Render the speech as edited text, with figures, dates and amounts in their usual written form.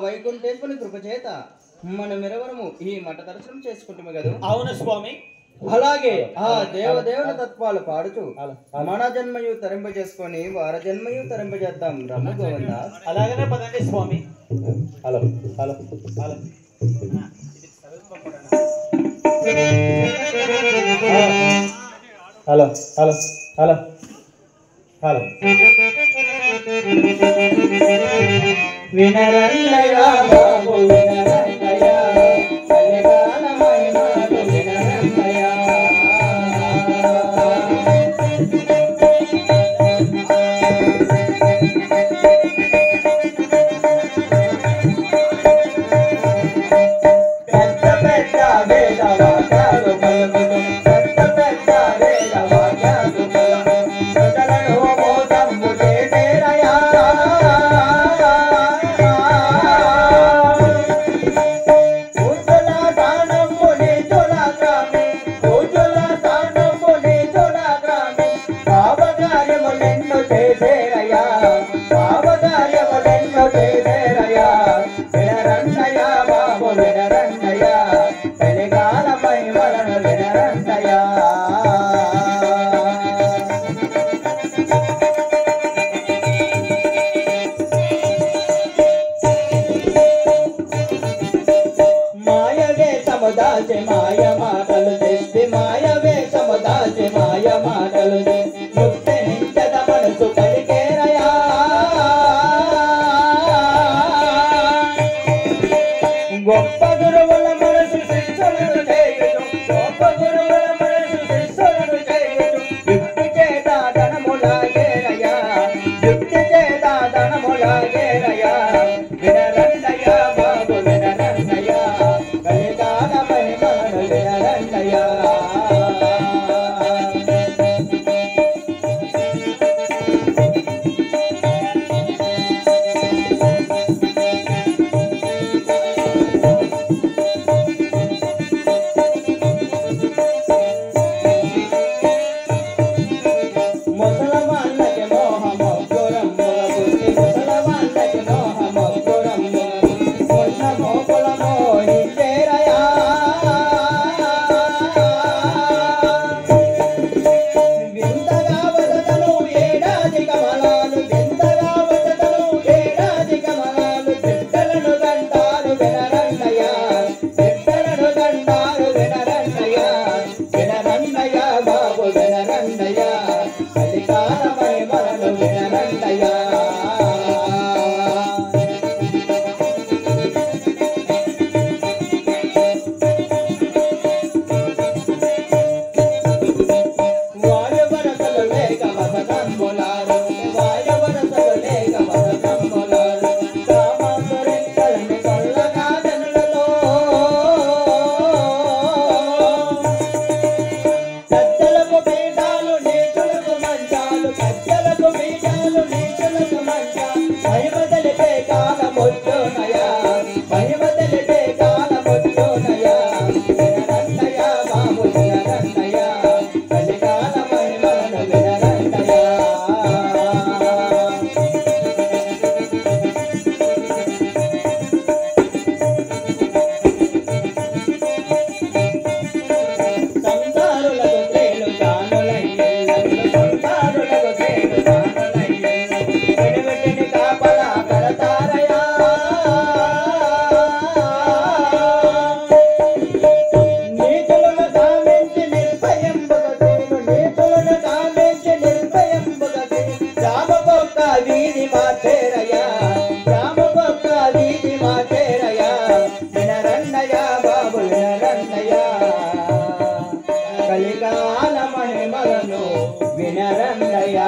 వైకుంఠేశ్వరుని కృపచేత మనమెరవరము ఈ మఠ దర్శనం చేసుకుంటాము కదా. అవును స్వామి. అలాగే ఆ దేవదేవుల తత్వాలు పాడుచు మన జన్మయు తరింపజేసుకొని వార జన్మయు తరింపజేద్దాం. రమ్ము గోవింద. అలాగనే పదండి స్వామి. Hello hello hello. Hello hello hello hello వినరన్నయ బాబు వినరన్నయ కలికాల మహిమలు వినరన్నయ పెద్ద పెద్ద వేద వాక్యాలు పలుకుతూ పెద్ద పెద్ద వేద వాక్యాలు పలుకుతూ ప్రజలను మోసము చేసేరయా పూజల దానముని తులగ్రామి పూజల దానముని తులగ్రామి పాపకార్యములెన్నో చేసేరయా పాపకార్యములెన్నో చేసేరయా వినరన్నయ బాబు వినరన్నయ కలికాల మహిమలను వినరన్నయ మాయవే సముదాచి మాయ మాటలు తెచ్చి మాయవే సముదాచి మాయ మాటలు తెచ్చి ముక్తి నించద మనసు కలిగేరయా గొప్ప గురువుల మనసు శిష్యులను చేయుచు గొప్ప గురువుల మనసు శిష్యులను చేయుచు యుక్తి చేత ధనములాగేరయా యుక్తి చేత ధనములాగేరయా వినరన్నయ బాబు వినరన్నయ కలికాల మహిమను వినరన్నయ ముసలమాన్లకి మోహమొగ్గురం మొగబుద్ధి ముసలమాన్లకి మోహమొగ్గురం మొగబుద్ధి మొన్న మోపుల మోహించేరయా వింతగా వదతను ఏడాది కమలాలు వింతగా వదతను ఏడాది కమలాలు బిడ్డలను గంటాలు వినరన్నయ బిడ్డలను గంటాలు వినరన్నయ వినరన్నయ బాబు వినరన్నయ కలికాల మహిమలను వినరన్నయ వాయువరసలు లేక వసతంబులారు వాయువరసలు లేక వసతంబులారు కామాసురెక్కలని కొల్లగా జనులలో పెద్దలకు పీఠాలు నీచులకు మంచాలు పెద్దలకు పీఠాలు నీచులకు మంచాలు మహిమ తెలిపే కాలమొచ్చునయా మహిమ తెలిపే కాలమొచ్చునయా వినరన్నయ బాబు వినరన్నయ కలికాల మహిమలను వినరన్నయ సంసారులకు తేలు తానులయ్యలు సంసారులకు తేలు తానులయ్యలు వెనువెటిని కాపలా కడతారయా నీతులను కామించి నిర్భయంబుగా తీరు నీతులను కామించి నిర్భయంబుగా తీరు రామబొక్క వీధి మార్చేరయా రామబొక్క వీధి మార్చేరయా వినరన్నయ బాబు వినరన్నయ కలికాల మహిమలను వినరన్నయ